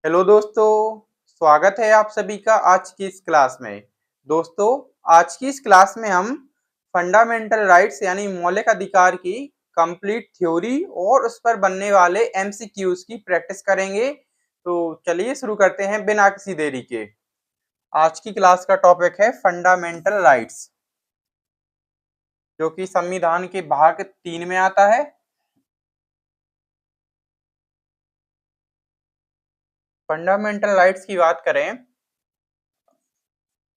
Hello दोस्तों, स्वागत है आप सभी का आज की इस क्लास में। दोस्तों, आज की इस क्लास में हम फंडामेंटल राइट्स यानी मौलिक अधिकार की कंप्लीट थ्योरी और उस पर बनने वाले एमसीक्यूज की प्रैक्टिस करेंगे। तो चलिए शुरू करते हैं बिना किसी देरी के। आज की क्लास का टॉपिक है फंडामेंटल राइट्स, जो कि संविधान के भाग 3 में आता है। फंडामेंटल राइट्स की बात करें,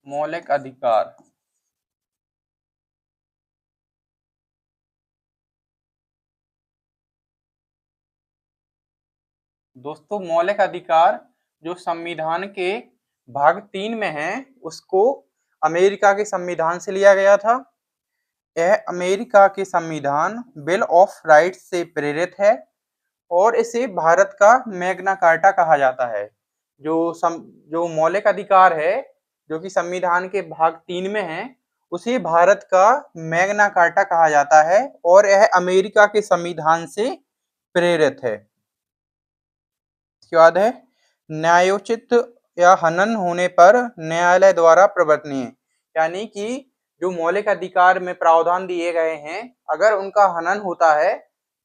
मौलिक अधिकार। दोस्तों, मौलिक अधिकार जो संविधान के भाग 3 में है, उसको अमेरिका के संविधान से लिया गया था। यह अमेरिका के संविधान बिल ऑफ राइट्स से प्रेरित है और इसे भारत का मैग्ना कार्टा कहा जाता है। जो मौलिक अधिकार है, जो कि संविधान के भाग 3 में है, उसे भारत का मैग्ना कार्टा कहा जाता है और यह अमेरिका के संविधान से प्रेरित है। इसके बाद है न्यायोचित या हनन होने पर न्यायालय द्वारा प्रवर्तनीय, यानी कि जो मौलिक अधिकार में प्रावधान दिए गए हैं, अगर उनका हनन होता है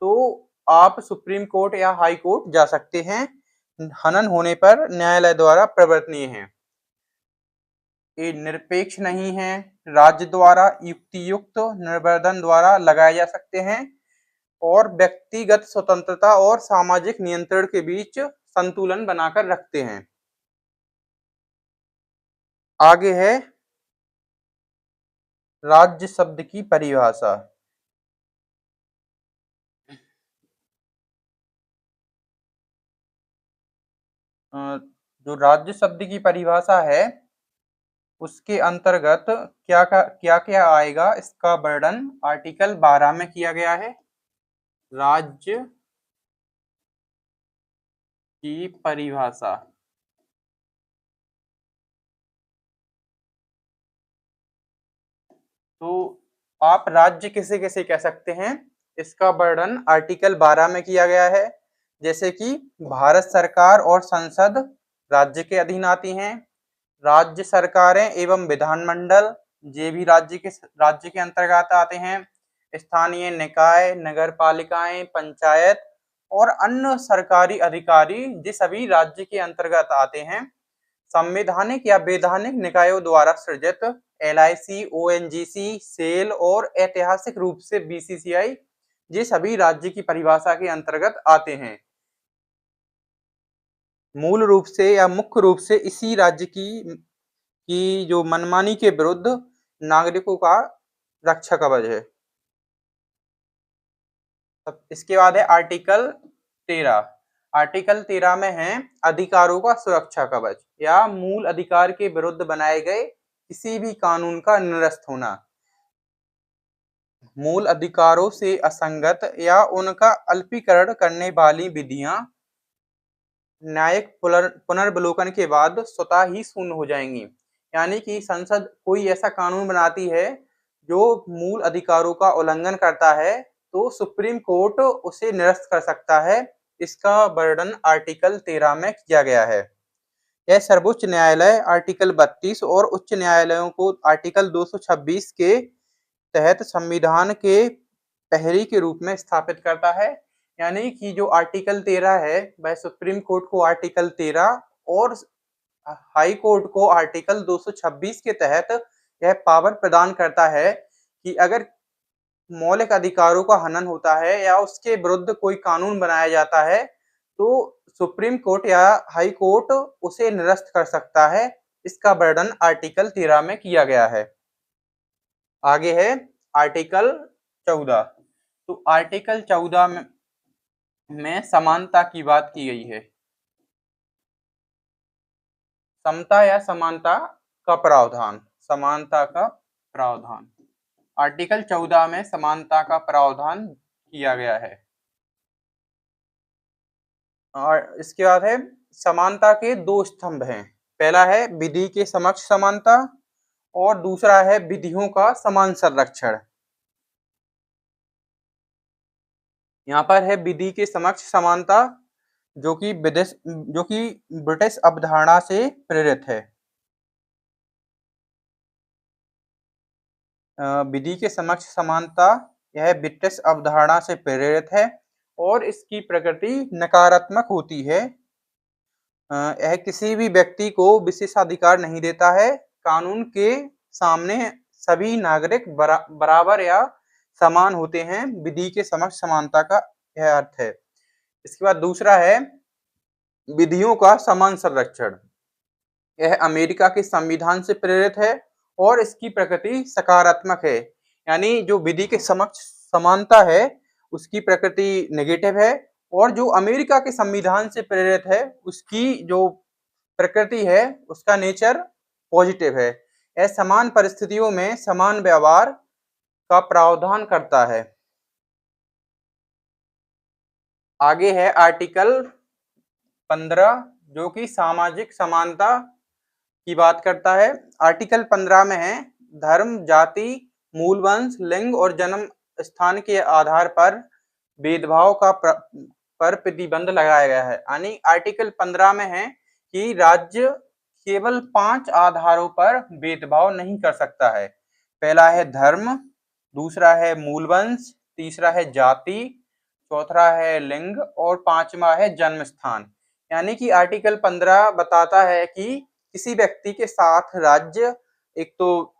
तो आप सुप्रीम कोर्ट या हाई कोर्ट जा सकते हैं। हनन होने पर न्यायालय द्वारा प्रवर्तनीय है। ये निरपेक्ष नहीं है, राज्य द्वारा युक्तियुक्त निर्वर्धन द्वारा लगाए जा सकते हैं और व्यक्तिगत स्वतंत्रता और सामाजिक नियंत्रण के बीच संतुलन बनाकर रखते हैं। आगे है राज्य शब्द की परिभाषा। जो राज्य शब्द की परिभाषा है, उसके अंतर्गत क्या क्या आएगा, इसका वर्णन आर्टिकल 12 में किया गया है। राज्य की परिभाषा। तो आप राज्य किसे किसे कह सकते हैं, इसका वर्णन आर्टिकल 12 में किया गया है। जैसे कि भारत सरकार और संसद राज्य के अधीन आती हैं। राज्य सरकारें एवं विधानमंडल ये भी राज्य के अंतर्गत आते हैं। स्थानीय निकाय, नगर पालिकाएं, पंचायत और अन्य सरकारी अधिकारी ये सभी राज्य के अंतर्गत आते हैं। संवैधानिक या वैधानिक निकायों द्वारा सृजित एलआईसी, ओएनजीसी, सेल और ऐतिहासिक रूप से बीसीसीआई ये सभी राज्य की परिभाषा के अंतर्गत आते हैं। मूल रूप से या मुख्य रूप से इसी राज्य की जो मनमानी के विरुद्ध नागरिकों का रक्षा कवच है। इसके बाद है आर्टिकल 13। आर्टिकल 13 में है अधिकारों का सुरक्षा कवच या मूल अधिकार के विरुद्ध बनाए गए किसी भी कानून का निरस्त होना। मूल अधिकारों से असंगत या उनका अल्पीकरण करने वाली विधियां न्यायिक पुनर्वलोकन के बाद स्वतः ही शून्य हो जाएंगी। यानी कि संसद कोई ऐसा कानून बनाती है जो मूल अधिकारों का उल्लंघन करता है, तो सुप्रीम कोर्ट उसे निरस्त कर सकता है। इसका वर्णन आर्टिकल 13 में किया गया है। यह सर्वोच्च न्यायालय आर्टिकल 32 और उच्च न्यायालयों को आर्टिकल 226 के तहत संविधान के प्रहरी के रूप में स्थापित करता है। यानी कि जो आर्टिकल 13 है, वह सुप्रीम कोर्ट को आर्टिकल 13 और हाई कोर्ट को आर्टिकल 226 के तहत यह पावर प्रदान करता है कि अगर मौलिक अधिकारों का हनन होता है या उसके विरुद्ध कोई कानून बनाया जाता है, तो सुप्रीम कोर्ट या हाई कोर्ट उसे निरस्त कर सकता है। इसका वर्णन आर्टिकल 13 में किया गया है। आगे है आर्टिकल 14। तो आर्टिकल 14 में समानता की बात की गई है। समता या समानता का प्रावधान, समानता का प्रावधान। आर्टिकल 14 में समानता का प्रावधान किया गया है। और इसके बाद है समानता के दो स्तंभ हैं। पहला है विधि के समक्ष समानता और दूसरा है विधियों का समान संरक्षण। यहाँ पर है विधि के समक्ष समानता, जो कि ब्रिटिश अवधारणा से प्रेरित है। विधि के समक्ष समानता यह ब्रिटिश अवधारणा से प्रेरित है और इसकी प्रकृति नकारात्मक होती है। यह किसी भी व्यक्ति को विशेषाधिकार नहीं देता है। कानून के सामने सभी नागरिक बराबर या समान होते हैं। विधि के समक्ष समानता का यह अर्थ है। इसके बाद दूसरा है विधियों का समान संरक्षण। यह अमेरिका के संविधान से प्रेरित है और इसकी प्रकृति सकारात्मक है। यानी जो विधि के समक्ष समानता है उसकी प्रकृति नेगेटिव है और जो अमेरिका के संविधान से प्रेरित है उसकी जो प्रकृति है उसका नेचर पॉजिटिव है। यह समान परिस्थितियों में समान व्यवहार का प्रावधान करता है। आगे है आर्टिकल 15 जो कि सामाजिक समानता की बात करता है। आर्टिकल 15 में है धर्म, जाति, मूल वंश, लिंग और जन्म स्थान के आधार पर भेदभाव पर प्रतिबंध लगाया गया है। यानी आर्टिकल 15 में है कि राज्य केवल 5 आधारों पर भेदभाव नहीं कर सकता है। पहला है धर्म, दूसरा है मूल वंश, तीसरा है जाति, चौथा है लिंग और पांचवा है जन्म स्थान। यानी कि आर्टिकल 15 बताता है कि किसी व्यक्ति के साथ राज्य एक तो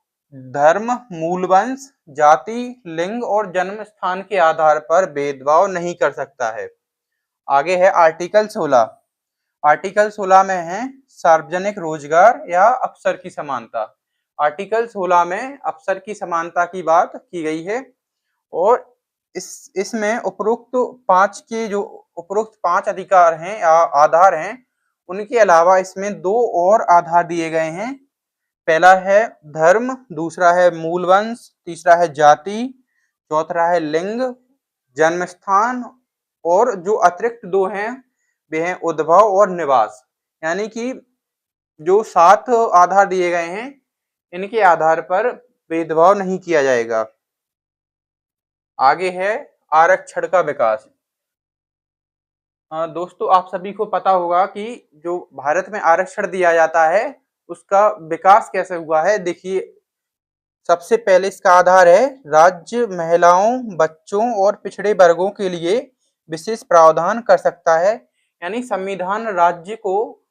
धर्म, मूल वंश, जाति, लिंग और जन्म स्थान के आधार पर भेदभाव नहीं कर सकता है। आगे है आर्टिकल 16। आर्टिकल 16 में है सार्वजनिक रोजगार या अवसर की समानता। आर्टिकल 16 में अवसर की समानता की बात की गई है और इसमें उपरोक्त पांच अधिकार हैं या आधार हैं, उनके अलावा इसमें 2 और आधार दिए गए हैं। पहला है धर्म, दूसरा है मूल वंश, तीसरा है जाति, चौथा है लिंग, जन्म स्थान और जो अतिरिक्त 2 हैं वे हैं उद्भव और निवास। यानी कि जो 7 आधार दिए गए हैं इनके आधार पर भेदभाव नहीं किया जाएगा। आगे है आरक्षण का विकास। दोस्तों आप सभी को पता होगा कि जो भारत में आरक्षण दिया जाता है उसका विकास कैसे हुआ है। देखिए सबसे पहले इसका आधार है राज्य महिलाओं, बच्चों और पिछड़े वर्गों के लिए विशेष प्रावधान कर सकता है। यानी संविधान राज्य को,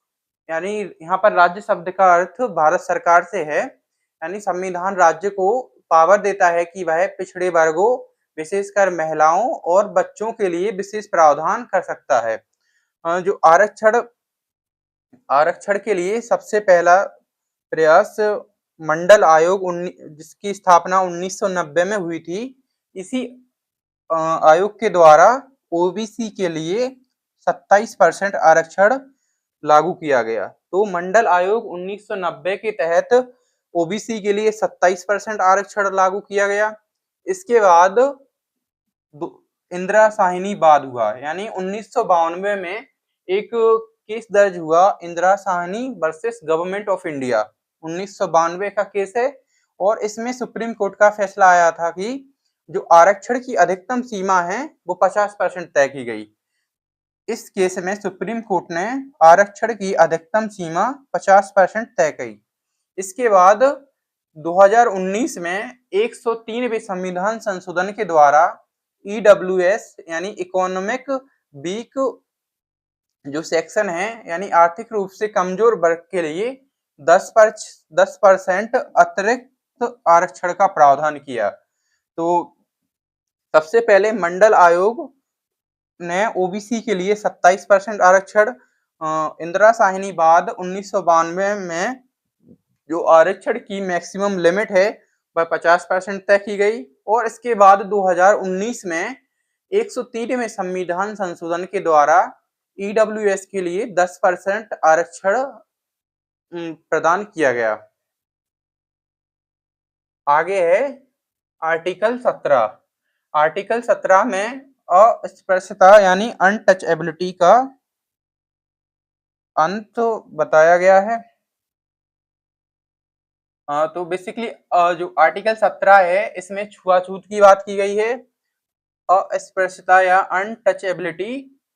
यानी यहाँ पर राज्य शब्द का अर्थ भारत सरकार से है। यानी संविधान राज्य को पावर देता है कि वह पिछड़े वर्गों विशेषकर महिलाओं और बच्चों के लिए विशेष प्रावधान कर सकता है। जो आरक्षण के लिए सबसे पहला प्रयास मंडल आयोग जिसकी स्थापना 1990 में हुई थी, इसी आयोग के द्वारा ओबीसी के लिए 27% आरक्षण लागू किया गया। तो मंडल आयोग 1990 के तहत ओबीसी के लिए 27% आरक्षण लागू किया गया। इसके बाद इंदिरा साहनी वाद हुआ। यानी 1992 में एक केस दर्ज हुआ Indira Sahni versus government of India. 1992 का केस है और इसमें सुप्रीम कोर्ट का फैसला आया था कि जो आरक्षण की अधिकतम सीमा है वो 50% तय की गई। इस केस में सुप्रीम कोर्ट ने आरक्षण की अधिकतम सीमा 50% तय की। इसके बाद 2019 में 103वें संविधान संशोधन के द्वारा ईडब्ल्यूएस यानी इकोनॉमिक वीक जो सेक्शन है यानी आर्थिक रूप से कमजोर वर्ग के लिए 10% अतिरिक्त आरक्षण का प्रावधान किया। तो सबसे पहले मंडल आयोग ने ओबीसी के लिए 27% आरक्षण, इंदिरा साहनी बाद 1992 में जो आरक्षण की मैक्सिमम लिमिट है वह 50% तय की गई और इसके बाद 2019 में 103वें संविधान संशोधन के द्वारा ईडब्ल्यूएस के लिए 10% आरक्षण प्रदान किया गया। आगे है आर्टिकल 17। आर्टिकल 17 में अस्पृश्यता यानी अनटचेबिलिटी का अंत बताया गया है। तो बेसिकली जो आर्टिकल 17 है इसमें छुआछूत की बात की गई है। अस्पृश्यता या अनटचेबिलिटी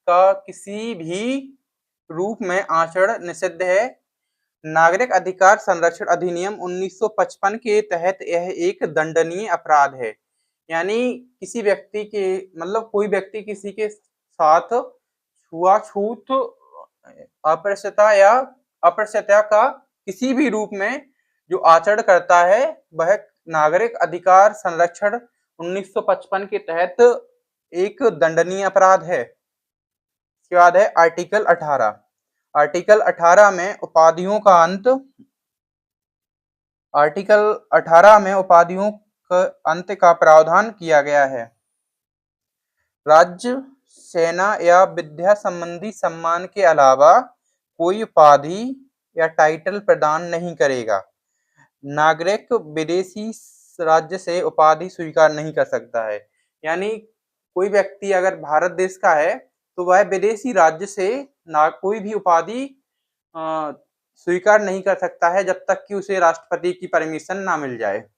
का किसी भी रूप में आचरण निषिद्ध है। नागरिक अधिकार संरक्षण अधिनियम 1955 के तहत यह एक दंडनीय अपराध है। यानी किसी व्यक्ति के मतलब कोई व्यक्ति किसी के साथ छुआछूत, अस्पृश्यता या अस्पृश्यता का किसी भी रूप में जो आचरण करता है वह नागरिक अधिकार संरक्षण 1955 के तहत एक दंडनीय अपराध है। इसके बाद है आर्टिकल 18। आर्टिकल 18 में उपाधियों का अंत आर्टिकल 18 में उपाधियों का अंत का प्रावधान किया गया है। राज्य, सेना या विद्या संबंधी सम्मान के अलावा कोई उपाधि या टाइटल प्रदान नहीं करेगा। नागरिक विदेशी राज्य से उपाधि स्वीकार नहीं कर सकता है। यानी कोई व्यक्ति अगर भारत देश का है तो वह विदेशी राज्य से ना कोई भी उपाधि स्वीकार नहीं कर सकता है जब तक कि उसे राष्ट्रपति की परमिशन ना मिल जाए।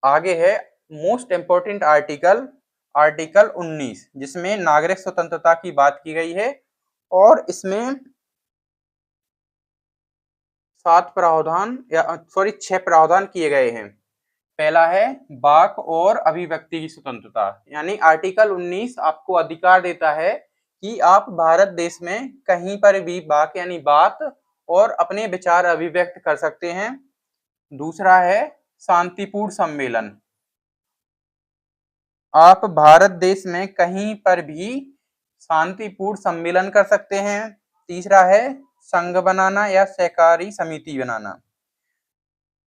आगे है मोस्ट इंपोर्टेंट आर्टिकल, आर्टिकल 19, जिसमें नागरिक स्वतंत्रता की बात की गई है और इसमें 6 प्रावधान किए गए हैं। पहला है वाक और अभिव्यक्ति की स्वतंत्रता। यानी आर्टिकल 19 आपको अधिकार देता है कि आप भारत देश में कहीं पर भी वाक यानी बात और अपने विचार अभिव्यक्त कर सकते हैं। दूसरा है शांतिपूर्ण सम्मेलन। आप भारत देश में कहीं पर भी शांतिपूर्ण सम्मेलन कर सकते हैं। तीसरा है संघ बनाना या सहकारी समिति बनाना।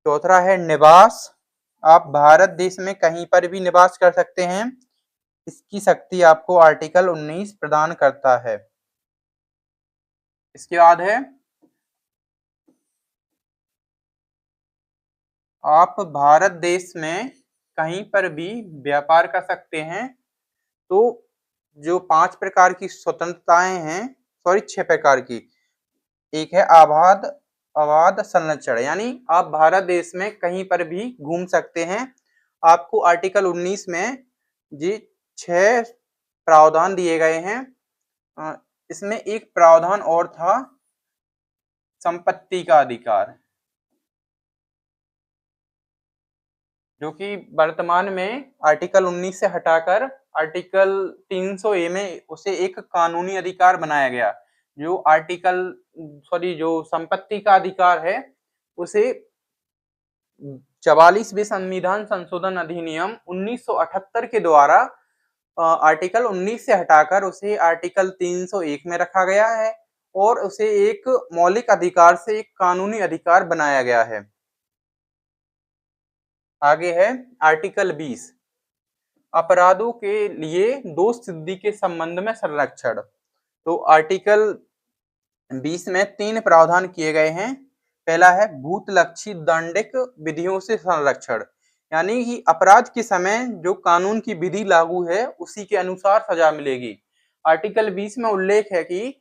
चौथा है निवास। आप भारत देश में कहीं पर भी निवास कर सकते हैं। इसकी शक्ति आपको आर्टिकल 19 प्रदान करता है। इसके बाद है आप भारत देश में कहीं पर भी व्यापार कर सकते हैं। तो जो 5 प्रकार की स्वतंत्रताएं हैं, 6 प्रकार की, एक है अबाध संरक्षण। यानी आप भारत देश में कहीं पर भी घूम सकते हैं। आपको आर्टिकल 19 में जी 6 प्रावधान दिए गए हैं। इसमें एक प्रावधान और था संपत्ति का अधिकार, जो कि वर्तमान में आर्टिकल 19 से हटाकर आर्टिकल 300A में उसे एक कानूनी अधिकार बनाया गया। जो संपत्ति का अधिकार है उसे 44वें संविधान संशोधन अधिनियम 1978 के द्वारा आर्टिकल 19 से हटाकर उसे आर्टिकल 301 में रखा गया है और उसे एक मौलिक अधिकार से एक कानूनी अधिकार बनाया गया है। आगे है आर्टिकल 20, अपराधों के लिए दोष सिद्धि के संबंध में संरक्षण। तो आर्टिकल 20 में 3 प्रावधान किए गए हैं। पहला है भूतलक्षी दंडिक विधियों से संरक्षण। यानी कि अपराध के समय जो कानून की विधि लागू है उसी के अनुसार सजा मिलेगी। आर्टिकल 20 में उल्लेख है कि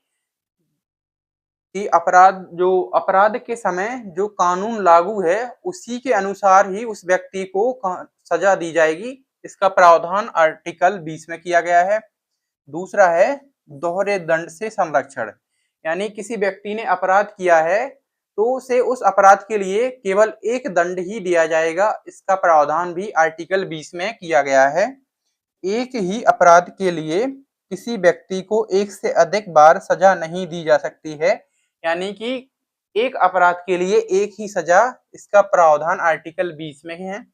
अपराध के समय जो कानून लागू है उसी के अनुसार ही उस व्यक्ति को सजा दी जाएगी। इसका प्रावधान आर्टिकल 20 में किया गया है। दूसरा है दोहरे दंड से संरक्षण। यानी किसी व्यक्ति ने अपराध किया है तो उसे उस अपराध के लिए केवल एक दंड ही दिया जाएगा। इसका प्रावधान भी आर्टिकल 20 में किया गया है। एक ही अपराध के लिए किसी व्यक्ति को एक से अधिक बार सजा नहीं दी जा सकती है। यानी कि एक अपराध के लिए एक ही सजा, इसका प्रावधान आर्टिकल 20 में है।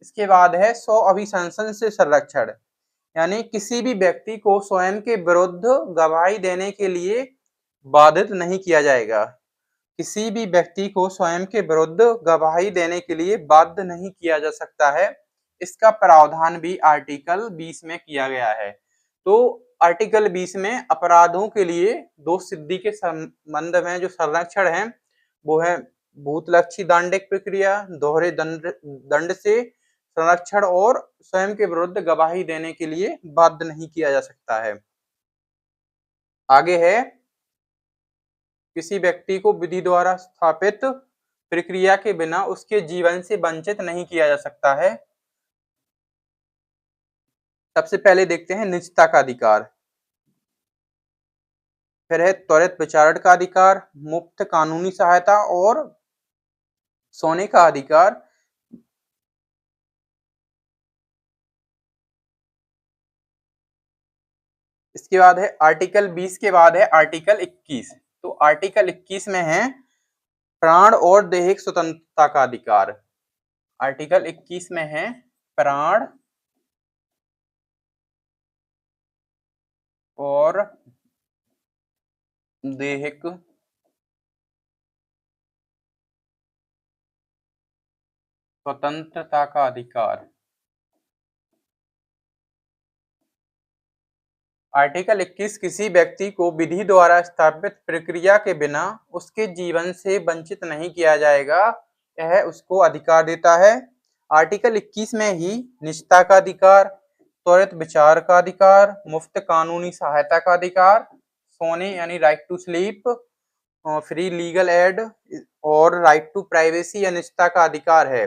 इसके बाद है स्व अभिशंसन से संरक्षण। यानी किसी भी व्यक्ति को स्वयं के विरुद्ध गवाही देने के लिए बाधित नहीं किया जाएगा। किसी भी व्यक्ति को स्वयं के विरुद्ध गवाही देने के लिए बाध्य नहीं किया जा सकता है। इसका प्रावधान भी आर्टिकल 20 में किया गया है। तो आर्टिकल 20 में अपराधों के लिए दोष सिद्धि के संबंध में जो संरक्षण है वो है भूतलक्षी दंडिक प्रक्रिया, दोहरे दंड से संरक्षण और स्वयं के विरुद्ध गवाही देने के लिए बाध्य नहीं किया जा सकता है। आगे है किसी व्यक्ति को विधि द्वारा स्थापित प्रक्रिया के बिना उसके जीवन से वंचित नहीं किया जा सकता है। सबसे पहले देखते हैं निजता का अधिकार, फिर है त्वरित विचारण का अधिकार, मुफ्त कानूनी सहायता और सोने का अधिकार। इसके बाद है आर्टिकल 20 के बाद है आर्टिकल 21। तो आर्टिकल 21 में है प्राण और दैहिक स्वतंत्रता का अधिकार। आर्टिकल 21 में है प्राण और दैहिक स्वतंत्रता का अधिकार। आर्टिकल 21 किसी व्यक्ति को विधि द्वारा स्थापित प्रक्रिया के बिना उसके जीवन से वंचित नहीं किया जाएगा, यह उसको अधिकार देता है। आर्टिकल 21 में ही निजता का अधिकार, त्वरित विचार का अधिकार, मुफ्त कानूनी सहायता का अधिकार, सोने यानी right to sleep, free legal aid और राइट टू प्राइवेसी या निजता का अधिकार है।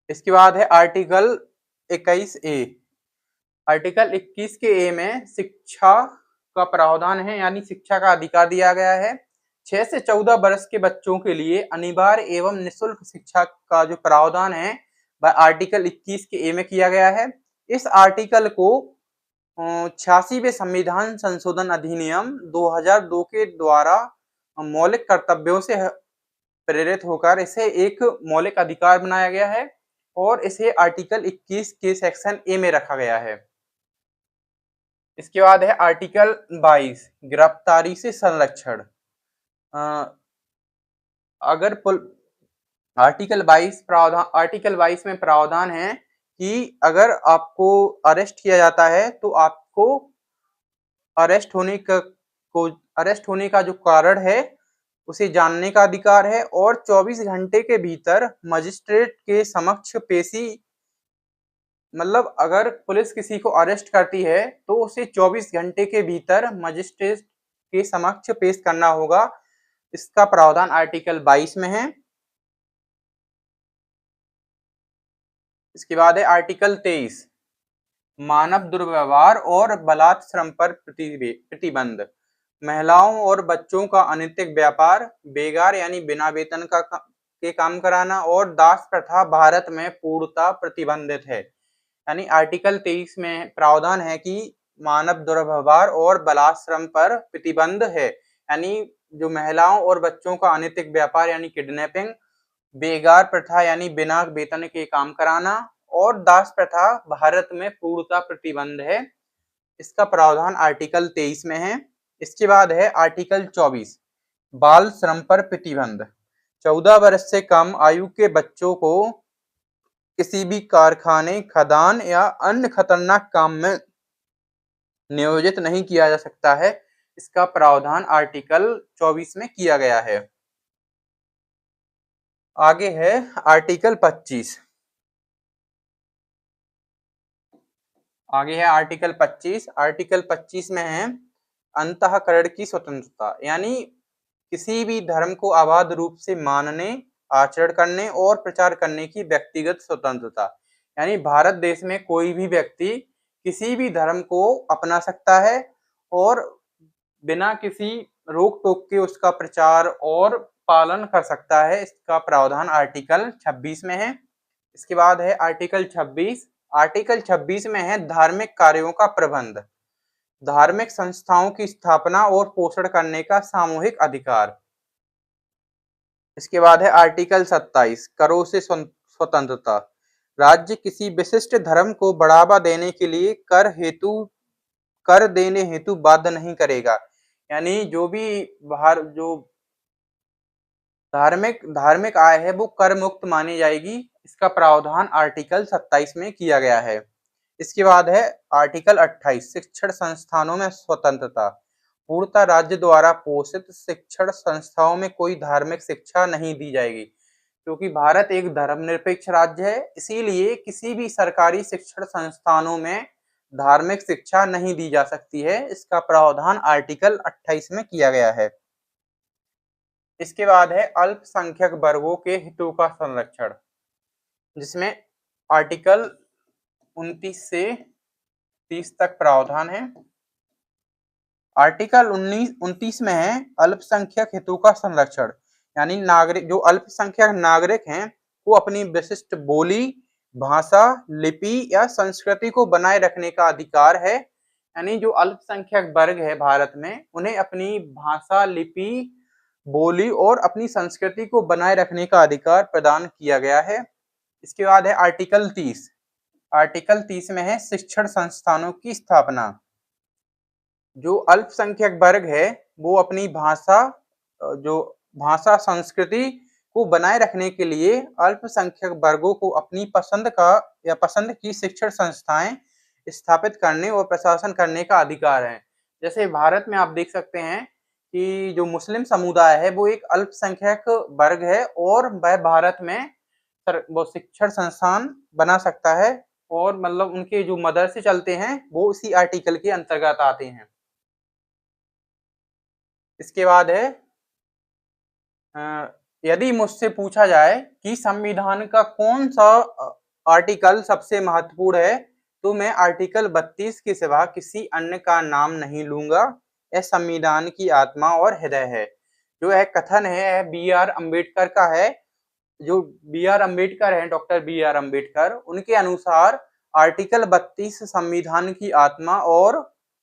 इसके बाद है आर्टिकल 21A। आर्टिकल 21 के ए में शिक्षा का प्रावधान है, यानी शिक्षा का अधिकार दिया गया है। 6 से 14 वर्ष के बच्चों के लिए अनिवार्य एवं निःशुल्क शिक्षा का जो प्रावधान है वह आर्टिकल 21 के ए में किया गया है। इस आर्टिकल को 86वें संविधान संशोधन अधिनियम 2002 के द्वारा मौलिक कर्तव्यों से प्रेरित होकर इसे एक मौलिक अधिकार बनाया गया है और इसे आर्टिकल 21 के सेक्शन ए में रखा गया है। इसके बाद है आर्टिकल 22 गिरफ्तारी से संरक्षण। अगर आर्टिकल 22 में प्रावधान है कि अगर आपको अरेस्ट किया जाता है तो आपको अरेस्ट होने का जो कारण है उसे जानने का अधिकार है और 24 घंटे के भीतर मजिस्ट्रेट के समक्ष पेशी, मतलब अगर पुलिस किसी को अरेस्ट करती है तो उसे 24 घंटे के भीतर मजिस्ट्रेट के समक्ष पेश करना होगा। इसका प्रावधान आर्टिकल 22 में है। इसके बाद है आर्टिकल 23 मानव दुर्व्यवहार और बलात्श्रम पर प्रतिबंध। महिलाओं और बच्चों का अनैतिक व्यापार, बेगार यानी बिना वेतन के काम कराना और दास प्रथा भारत में पूर्णतः प्रतिबंधित है। यानी आर्टिकल 23 में प्रावधान है कि मानव दुर्व्यवहार और बलात्श्रम पर प्रतिबंध है, यानी जो महिलाओं और बच्चों का अनैतिक व्यापार यानी किडनैपिंग, बेगार प्रथा यानी बिना वेतन के काम कराना और दास प्रथा भारत में पूर्णतः प्रतिबंध है। इसका प्रावधान आर्टिकल 23 में है। इसके बाद है आर्टिकल 24 बाल श्रम पर प्रतिबंध। 14 वर्ष से कम आयु के बच्चों को किसी भी कारखाने, खदान या अन्य खतरनाक काम में नियोजित नहीं किया जा सकता है। इसका प्रावधान आर्टिकल 24 में किया गया है। आगे है आर्टिकल 25। आगे है आर्टिकल 25। आर्टिकल 25 में है अंतःकरण की स्वतंत्रता, यानी किसी भी धर्म को अबाध रूप से मानने, आचरण करने और प्रचार करने की व्यक्तिगत स्वतंत्रता। यानी भारत देश में कोई भी व्यक्ति किसी भी धर्म को अपना सकता है और बिना किसी रोक टोक के उसका प्रचार और पालन कर सकता है। इसका प्रावधान आर्टिकल 26 में है। इसके बाद है आर्टिकल 26। आर्टिकल 26 में है धार्मिक कार्यों का प्रबंध, धार्मिक संस्थाओं की स्थापना और पोषण करने का सामूहिक अधिकार। इसके बाद है आर्टिकल 27 करों से स्वतंत्रता। राज्य किसी विशिष्ट धर्म को बढ़ावा देने के लिए कर देने हेतु बाध्य नहीं करेगा। यानी जो भी बाहर जो धार्मिक आय है वो कर मुक्त मानी जाएगी। इसका प्रावधान आर्टिकल 27 में किया गया है। इसके बाद है आर्टिकल 28 शिक्षण संस्थानों में स्वतंत्रता। पूर्णतः राज्य द्वारा पोषित शिक्षण संस्थाओं में कोई धार्मिक शिक्षा नहीं दी जाएगी, क्योंकि भारत एक धर्मनिरपेक्ष राज्य है, इसीलिए किसी भी सरकारी शिक्षण संस्थानों में धार्मिक शिक्षा नहीं दी जा सकती है। इसका प्रावधान आर्टिकल 28 में किया गया है। इसके बाद है अल्पसंख्यक वर्गों के हितों का संरक्षण, जिसमें आर्टिकल 29 से 30 तक प्रावधान है। आर्टिकल 29 में है अल्पसंख्यक हितों का संरक्षण, यानी नागरिक जो अल्पसंख्यक नागरिक हैं वो अपनी विशिष्ट बोली, भाषा, लिपि या संस्कृति को बनाए रखने का अधिकार है। यानी जो अल्पसंख्यक वर्ग है भारत में, उन्हें अपनी भाषा, लिपि, बोली और अपनी संस्कृति को बनाए रखने का अधिकार प्रदान किया गया है। इसके बाद है आर्टिकल 30। आर्टिकल 30 में है शिक्षण संस्थानों की स्थापना। जो अल्पसंख्यक वर्ग है वो अपनी भाषा, जो भाषा संस्कृति को बनाए रखने के लिए अल्पसंख्यक वर्गों को अपनी पसंद का या पसंद की शिक्षण संस्थाएं स्थापित करने और प्रशासन करने का अधिकार है। जैसे भारत में आप देख सकते हैं कि जो मुस्लिम समुदाय है वो एक अल्पसंख्यक वर्ग है और वह भारत में वो शिक्षण संस्थान बना सकता है और मतलब उनके जो मदरसे चलते हैं वो इसी आर्टिकल के अंतर्गत आते हैं। इसके बाद है यदि मुझसे पूछा जाए कि संविधान का कौन सा आर्टिकल सबसे महत्वपूर्ण है तो मैं आर्टिकल 32 के सिवा किसी अन्य का नाम नहीं लूंगा। यह संविधान की आत्मा और हृदय है। जो यह कथन है बी आर अम्बेडकर का है। जो बी आर अम्बेडकर है, डॉक्टर बी आर अम्बेडकर, उनके अनुसार आर्टिकल 32 संविधान की आत्मा और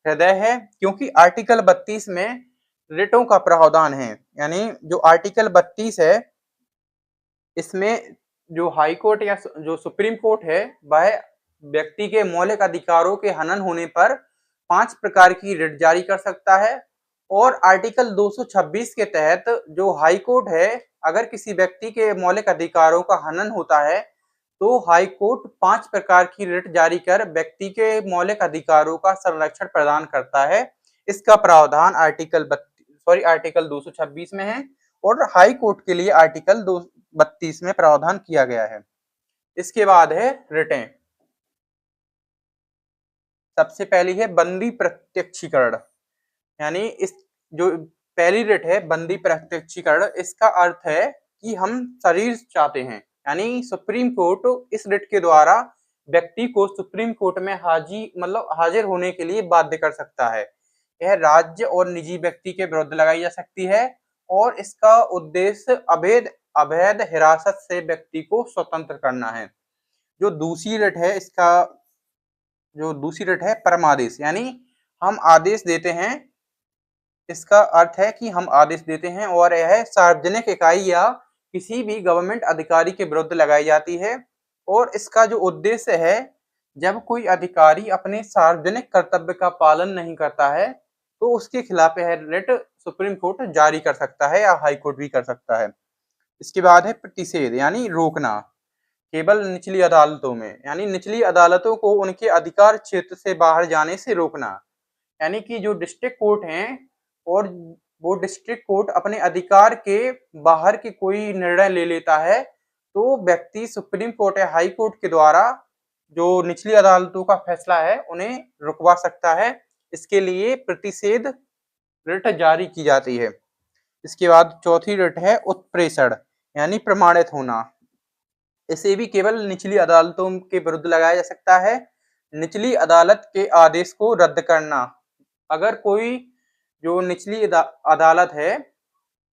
हृदय है, क्योंकि आर्टिकल 32 में रिटों का प्रावधान है। यानी जो आर्टिकल 32 है इसमें जो हाई कोर्ट या जो सुप्रीम कोर्ट है वह व्यक्ति के मौलिक अधिकारों के हनन होने पर 5 प्रकार की रिट जारी कर सकता है। और आर्टिकल 226 के तहत जो हाई कोर्ट है, अगर किसी व्यक्ति के मौलिक अधिकारों का हनन होता है तो हाई कोर्ट 5 प्रकार की रिट जारी कर व्यक्ति के मौलिक अधिकारों का संरक्षण प्रदान करता है। इसका प्रावधान आर्टिकल 226 में है और हाई कोर्ट के लिए आर्टिकल 32 में प्रावधान किया गया है। इसके बाद है रिटें। सबसे पहली है बंदी प्रत्यक्षीकरण। यानी इस जो पहली रिट है बंदी प्रत्यक्षीकरण, इसका अर्थ है कि हम शरीर चाहते हैं। यानी सुप्रीम कोर्ट इस रिट के द्वारा व्यक्ति को सुप्रीम कोर्ट में हाजिर होने के लिए बाध्य कर सकता है। यह राज्य और निजी व्यक्ति के विरुद्ध लगाई जा सकती है और इसका उद्देश्य अवैध हिरासत से व्यक्ति को स्वतंत्र करना है। जो दूसरी रिट है परमादेश, यानी हम आदेश देते हैं। इसका अर्थ है कि हम आदेश देते हैं और यह सार्वजनिक इकाई या किसी भी गवर्नमेंट अधिकारी के विरुद्ध लगाई जाती है। और इसका जो उद्देश्य है, जब कोई अधिकारी अपने सार्वजनिक कर्तव्य का पालन नहीं करता है तो उसके खिलाफ यह रिट सुप्रीम कोर्ट जारी कर सकता है या हाई कोर्ट भी कर सकता है। इसके बाद है प्रतिषेध, यानी रोकना। केवल निचली अदालतों में, यानी निचली अदालतों को उनके अधिकार क्षेत्र से बाहर जाने से रोकना। यानी कि जो डिस्ट्रिक्ट कोर्ट हैं और वो डिस्ट्रिक्ट कोर्ट अपने अधिकार के बाहर के कोई निर्णय ले लेता है तो व्यक्ति सुप्रीम कोर्ट या हाई कोर्ट के द्वारा जो निचली अदालतों का फैसला है उन्हें रुकवा सकता है। इसके लिए प्रतिषेध रिट जारी की जाती है। इसके बाद चौथी रिट है उत्प्रेषण, यानी प्रमाणित होना। इसे भी केवल निचली अदालतों के विरुद्ध लगाया जा सकता है। निचली अदालत के आदेश को रद्द करना। अगर कोई जो निचली अदालत है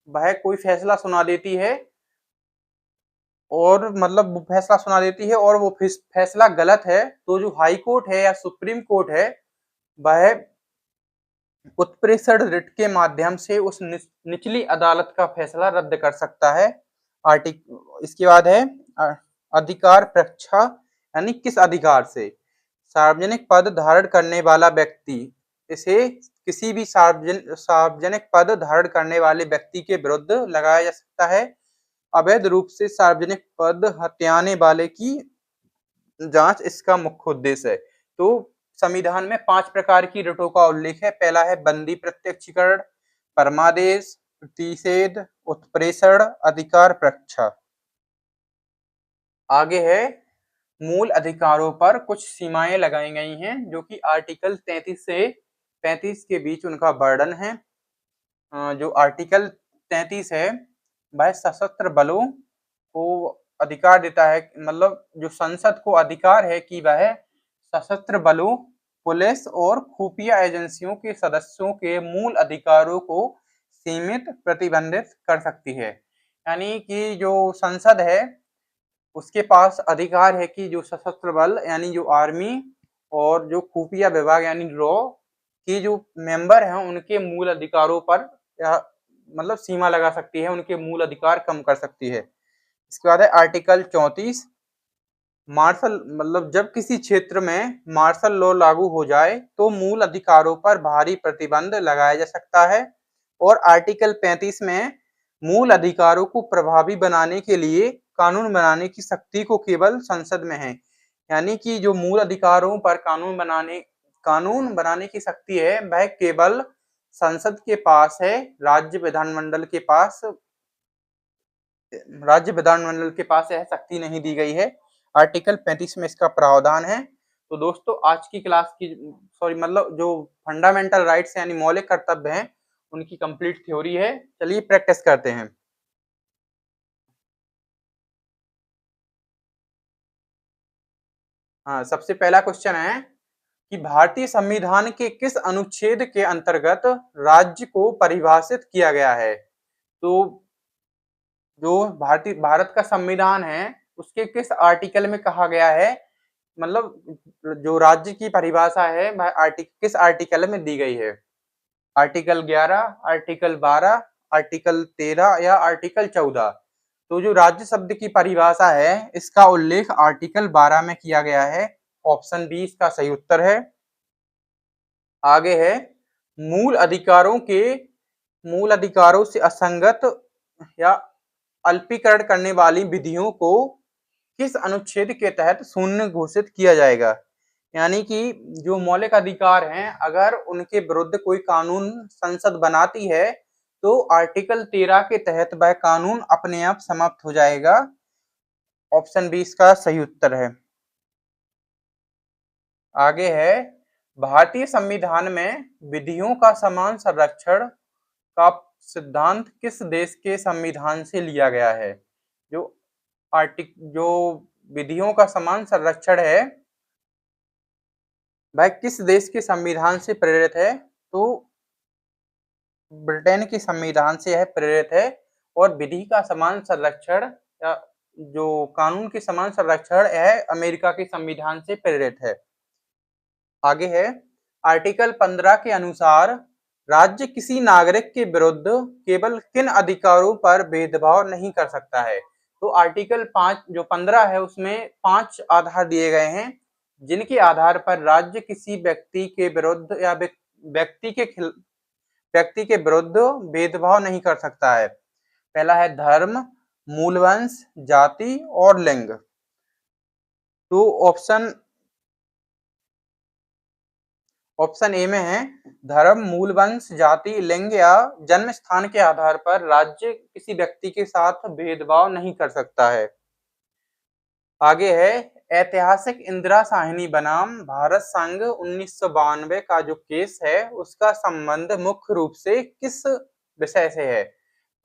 वह कोई फैसला सुना देती है और वो फैसला गलत है तो जो हाई कोर्ट है या सुप्रीम कोर्ट है वह उत्प्रेषण रिट के माध्यम से उस निचली अदालत का फैसला रद्द कर सकता है। इसके बाद है अधिकार प्रक्षा, यानी किस अधिकार से। सार्वजनिक पद धारण करने वाला व्यक्ति इसे किसी भी सार्वजनिक पद धारण करने वाले व्यक्ति के विरुद्ध लगाया जा सकता है। अवैध रूप से सार्वजनिक पद हथियाने वाले की जांच इसका मुख्य उद्देश्य है। तो संविधान में 5 प्रकार की रिटों का उल्लेख है। पहला है बंदी प्रत्यक्षीकरण, परमादेश, प्रतिषेध, उत्प्रेषण, अधिकार प्रक्षा। आगे है मूल अधिकारों पर कुछ सीमाएं लगाई गई हैं जो कि आर्टिकल 33 से 35 के बीच उनका वर्णन है। जो आर्टिकल 33 है वह सशस्त्र बलों को अधिकार देता है, मतलब जो संसद को अधिकार है कि वह सशस्त्र बलों, पुलिस और खुफिया एजेंसियों के सदस्यों के मूल अधिकारों को सीमित प्रतिबंधित कर सकती है। यानी कि जो संसद है उसके पास अधिकार है कि जो सशस्त्र बल यानी जो आर्मी और जो खुफिया विभाग यानी रॉ के जो मेंबर हैं उनके मूल अधिकारों पर या मतलब सीमा लगा सकती है, उनके मूल अधिकार कम कर सकती है। इसके बाद है आर्टिकल 34, मार्शल मतलब जब किसी क्षेत्र में मार्शल लॉ लागू हो जाए तो मूल अधिकारों पर भारी प्रतिबंध लगाया जा सकता है। और आर्टिकल 35 में मूल अधिकारों को प्रभावी बनाने के लिए कानून बनाने की शक्ति को केवल संसद में है। यानी कि जो मूल अधिकारों पर कानून बनाने की शक्ति है वह केवल संसद के पास है, राज्य विधानमंडल के पास यह शक्ति नहीं दी गई है। आर्टिकल 35 में इसका प्रावधान है। तो दोस्तों आज की क्लास की मतलब जो फंडामेंटल राइट्स यानी मौलिक कर्तव्य हैं उनकी कंप्लीट थ्योरी है। चलिए प्रैक्टिस करते हैं। हाँ, सबसे पहला क्वेश्चन है कि भारतीय संविधान के किस अनुच्छेद के अंतर्गत राज्य को परिभाषित किया गया है। तो जो भारत का संविधान है उसके किस आर्टिकल में कहा गया है, मतलब जो राज्य की परिभाषा है वह किस आर्टिकल में दी गई है। आर्टिकल 11, आर्टिकल 12, आर्टिकल 13 या आर्टिकल 14। तो जो राज्य शब्द की परिभाषा है इसका उल्लेख आर्टिकल 12 में किया गया है। ऑप्शन बी इसका सही उत्तर है। आगे है मूल अधिकारों से असंगत या अल्पीकरण करने वाली विधियों को किस अनुच्छेद के तहत शून्य घोषित किया जाएगा। यानी कि जो मौलिक अधिकार हैं अगर उनके विरुद्ध कोई कानून संसद बनाती है तो आर्टिकल 13 के तहत वह कानून अपने आप समाप्त हो जाएगा। ऑप्शन बी इसका सही उत्तर है। आगे है भारतीय संविधान में विधियों का समान संरक्षण का सिद्धांत किस देश के संविधान से लिया गया है। जो विधियों का समान संरक्षण है वह किस देश के संविधान से प्रेरित है। तो ब्रिटेन के संविधान से यह प्रेरित है। और विधि का समान संरक्षण या जो कानून के समान संरक्षण यह अमेरिका के संविधान से प्रेरित है। आगे है आर्टिकल 15 के अनुसार राज्य किसी नागरिक के विरुद्ध केवल किन अधिकारों पर भेदभाव नहीं कर सकता है। तो आर्टिकल 5 जो 15 है उसमें 5 आधार दिए गए हैं जिनके आधार पर राज्य किसी व्यक्ति के विरुद्ध या व्यक्ति के विरुद्ध भेदभाव नहीं कर सकता है। पहला है धर्म, मूलवंश, जाति और लिंग। तो ऑप्शन ए में है धर्म, मूलवंश, जाति, लिंग या जन्म स्थान के आधार पर राज्य किसी व्यक्ति के साथ भेदभाव नहीं कर सकता है। आगे है ऐतिहासिक इंदिरा साहनी बनाम भारत संघ 1992 का जो केस है उसका संबंध मुख्य रूप से किस विषय से है।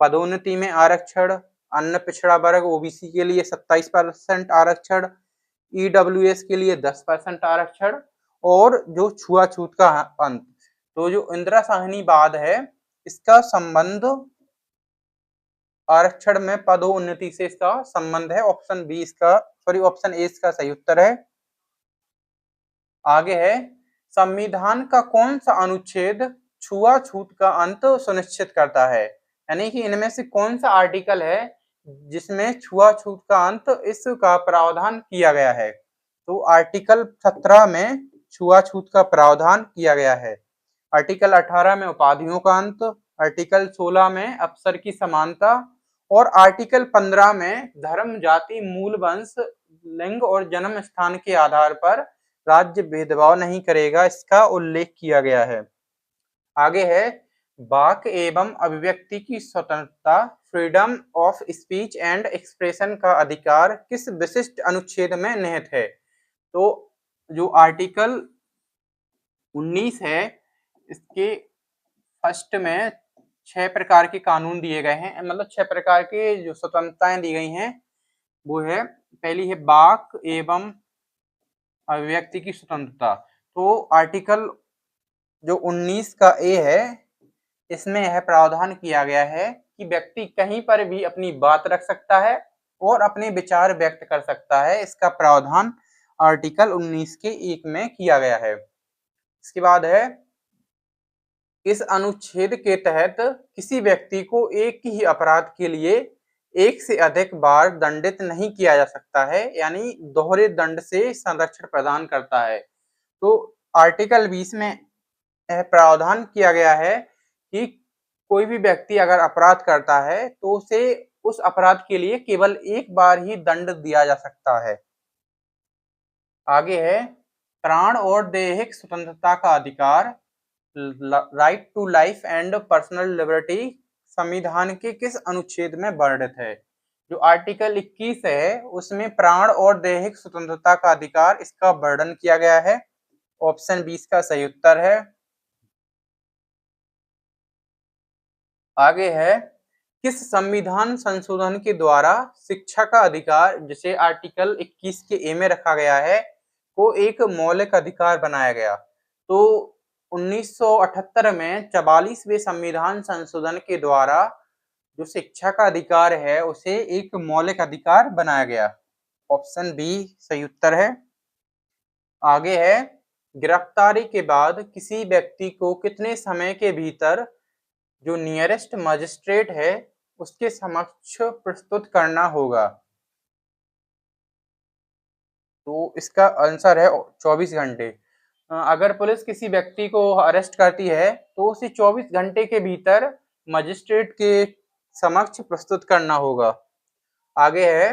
पदोन्नति में आरक्षण, अन्य पिछड़ा वर्ग ओबीसी के लिए 27% आरक्षण, ईडब्ल्यूएस के लिए 10% आरक्षण और जो छुआछूत का अंत। तो जो इंदिरा साहनी वाद है इसका संबंध आरक्षण में पदोन्नति से इसका संबंध है। ऑप्शन ए इसका सही उत्तर है। आगे है संविधान का कौन सा अनुच्छेद छुआछूत का अंत सुनिश्चित करता है। यानी कि इनमें से कौन सा आर्टिकल है जिसमें छुआछूत का अंत इसका प्रावधान किया गया है। तो आर्टिकल 17 में छुआछूत का प्रावधान किया गया है। आर्टिकल 18 में उपाधियों का अंत, आर्टिकल 16 में अफसर की समानता और आर्टिकल 15 में धर्म, जाति, मूल वंश, लिंग और जन्म स्थान के आधार पर राज्य भेदभाव नहीं करेगा इसका उल्लेख किया गया है। आगे है वाक एवं अभिव्यक्ति की स्वतंत्रता, freedom of speech and expression का अधिकार किस विशिष्ट अनुच्छेद में निहित है। तो जो आर्टिकल 19 है इसके फर्स्ट में 6 प्रकार के कानून दिए गए हैं, मतलब 6 प्रकार के जो स्वतंत्रताएं दी गई हैं वो है पहली है वाक एवं अभिव्यक्ति की स्वतंत्रता। तो आर्टिकल जो 19 का ए है, इसमें यह प्रावधान किया गया है कि व्यक्ति कहीं पर भी अपनी बात रख सकता है और अपने विचार व्यक्त कर सकता है। इसका प्रावधान आर्टिकल 19 के 1 में किया गया है। इसके बाद है, इस अनुच्छेद के तहत किसी व्यक्ति को एक ही अपराध के लिए एक से अधिक बार दंडित नहीं किया जा सकता है, यानी दोहरे दंड से संरक्षण प्रदान करता है। तो आर्टिकल 20 में यह प्रावधान किया गया है कि कोई भी व्यक्ति अगर अपराध करता है तो उसे उस अपराध के लिए केवल एक बार ही दंड दिया जा सकता है। आगे है, प्राण और दैहिक स्वतंत्रता का अधिकार, right to life and personal liberty संविधान के किस अनुच्छेद में वर्णित है? जो आर्टिकल 21 है उसमें प्राण और दैहिक स्वतंत्रता का अधिकार, इसका वर्णन किया गया है। ऑप्शन 20 का सही उत्तर है। आगे है, किस संविधान संशोधन के द्वारा शिक्षा का अधिकार, जिसे आर्टिकल 21 के ए में रखा गया है, को एक मौलिक अधिकार बनाया गया? तो 1978 में 44वें संविधान संशोधन के द्वारा जो शिक्षा का अधिकार है उसे एक मौलिक अधिकार बनाया गया। ऑप्शन बी सही उत्तर है। आगे है, गिरफ्तारी के बाद किसी व्यक्ति को कितने समय के भीतर जो नियरेस्ट मजिस्ट्रेट है उसके समक्ष प्रस्तुत करना होगा? तो इसका आंसर है 24 घंटे। अगर पुलिस किसी व्यक्ति को अरेस्ट करती है तो उसे 24 घंटे के भीतर मजिस्ट्रेट के समक्ष प्रस्तुत करना होगा। आगे है,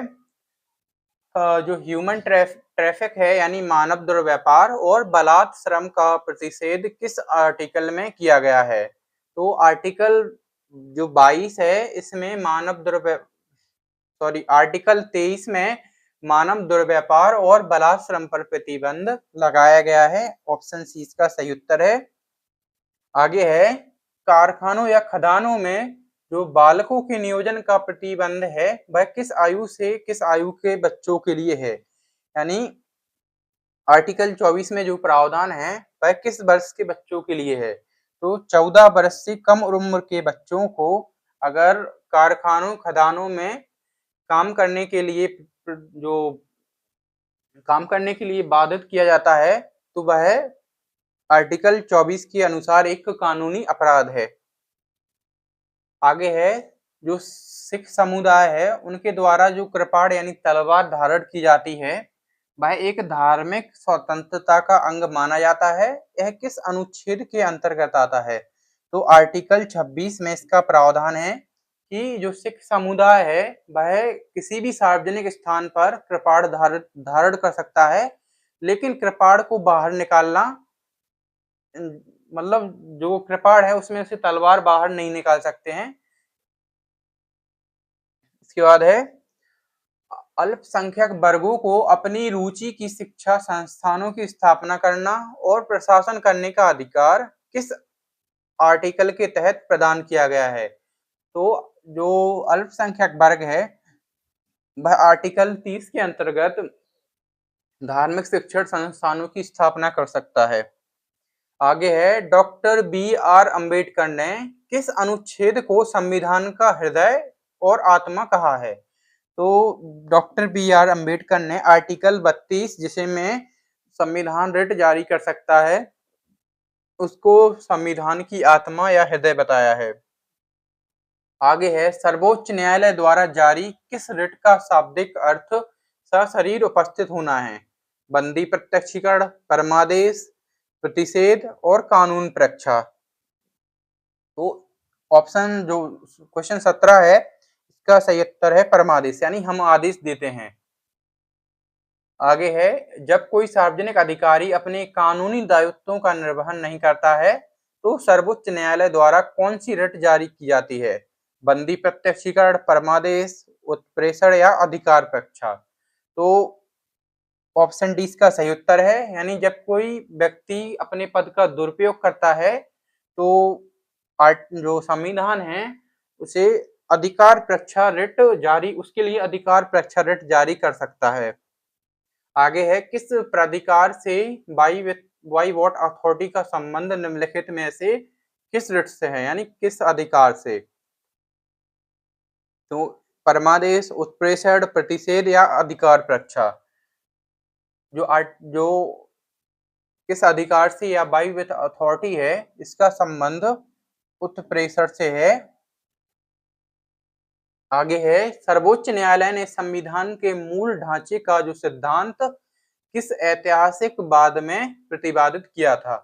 जो ह्यूमन ट्रैफिक है यानी मानव दुर्व्यापार और बलात् श्रम का प्रतिषेध किस आर्टिकल में किया गया है? तो आर्टिकल जो 22 है इसमें आर्टिकल 23 में मानव दुर्व्यापार और बलात् श्रम पर प्रतिबंध लगाया गया है। ऑप्शन सी इसका सही उत्तर है। आगे है, कारखानों या खदानों में जो बालकों के नियोजन का प्रतिबंध है वह किस आयु से किस आयु के बच्चों के लिए है? यानी आर्टिकल 24 में जो प्रावधान है वह किस वर्ष के बच्चों के लिए है? तो 14 वर्ष से कम उम्र के बच्चों को अगर कारखानों खदानों में काम करने के लिए बाधित किया जाता है तो वह आर्टिकल 24 के अनुसार एक कानूनी अपराध है। आगे है, जो सिख समुदाय है उनके द्वारा जो कृपाण यानी तलवार धारण की जाती है वह एक धार्मिक स्वतंत्रता का अंग माना जाता है। यह किस अनुच्छेद के अंतर्गत आता है? तो आर्टिकल 26 में इसका प्रावधान है कि जो सिख समुदाय है वह किसी भी सार्वजनिक स्थान पर कृपाण धारण कर सकता है, लेकिन कृपाण को बाहर निकालना, मतलब जो कृपाण है उसमें से तलवार बाहर नहीं निकाल सकते हैं। इसके बाद है, अल्पसंख्यक वर्गों को अपनी रुचि की शिक्षा संस्थानों की स्थापना करना और प्रशासन करने का अधिकार किस आर्टिकल के तहत प्रदान किया गया है? तो जो अल्पसंख्यक वर्ग है वह आर्टिकल 30 के अंतर्गत धार्मिक शिक्षण संस्थानों की स्थापना कर सकता है। आगे है, डॉक्टर BR अम्बेडकर ने किस अनुच्छेद को संविधान का हृदय और आत्मा कहा है? तो डॉक्टर BR अम्बेडकर ने आर्टिकल 32 जिसे में संविधान रिट जारी कर सकता है उसको संविधान की आत्मा या हृदय बताया है। आगे है, सर्वोच्च न्यायालय द्वारा जारी किस रिट का शाब्दिक अर्थ सशरीर उपस्थित होना है? बंदी प्रत्यक्षीकरण, परमादेश, प्रतिषेध और कानून परीक्षा। तो ऑप्शन जो क्वेश्चन 17 है इसका सही उत्तर है परमादेश, यानी हम आदेश देते हैं। आगे है, जब कोई सार्वजनिक अधिकारी अपने कानूनी दायित्वों का निर्वहन नहीं करता है तो सर्वोच्च न्यायालय द्वारा कौन सी रिट जारी की जाती है? बंदी प्रत्यक्षीकरण, परमादेश, उत्प्रेषण या अधिकार परीक्षा। तो ऑप्शन डी इसका सही उत्तर है, यानी जब कोई व्यक्ति अपने पद का दुरुपयोग करता है तो जो संविधान है उसे अधिकार परीक्षा रिट जारी उसके लिए अधिकार परीक्षा रिट जारी कर सकता है। आगे है, किस प्राधिकार से बाई वॉट अथॉरिटी का संबंध निम्नलिखित में से किस रिट से है, यानी किस अधिकार से? तो परमादेश, उत्प्रेषण, प्रतिषेध या अधिकार परीक्षा। जो किस अधिकार से या बाई विथ अथॉरिटी है, इसका संबंध उत्प्रेषण से है। आगे है, सर्वोच्च न्यायालय ने संविधान के मूल ढांचे का जो सिद्धांत किस ऐतिहासिक वाद में प्रतिपादित किया था?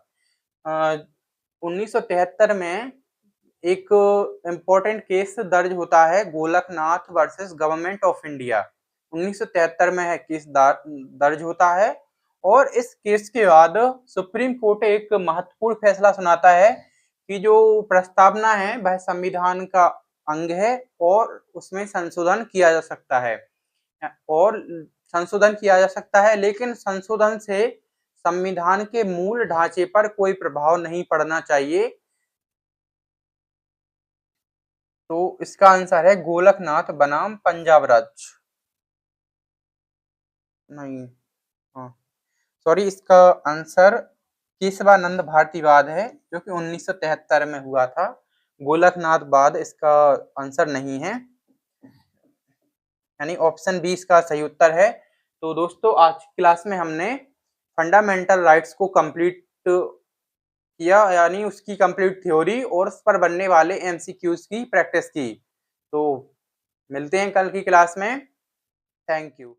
1973 में एक इम्पोर्टेंट केस दर्ज होता है, Golaknath versus government of India. 1973 में है केस दर्ज होता है, और इस केस के बाद सुप्रीम कोर्ट एक महत्वपूर्ण फैसला सुनाता है कि जो प्रस्तावना है वह संविधान का अंग है और उसमें संशोधन किया जा सकता है, लेकिन संशोधन से संविधान के मूल ढांचे पर कोई प्रभाव नहीं पड़ना चाहिए। तो इसका आंसर है गोलकनाथ बनाम पंजाब राज्य। नहीं, हाँ सॉरी, इसका आंसर केशवानंद भारतीवाद है, जो कि 1973 में हुआ था। गोलकनाथ वाद इसका आंसर नहीं है, यानी ऑप्शन बी इसका सही उत्तर है। तो दोस्तों, आज की क्लास में हमने फंडामेंटल राइट्स को कंप्लीट किया, यानी उसकी कंप्लीट थ्योरी और उस पर बनने वाले एमसीक्यूज की प्रैक्टिस की। तो मिलते हैं कल की क्लास में। Thank you.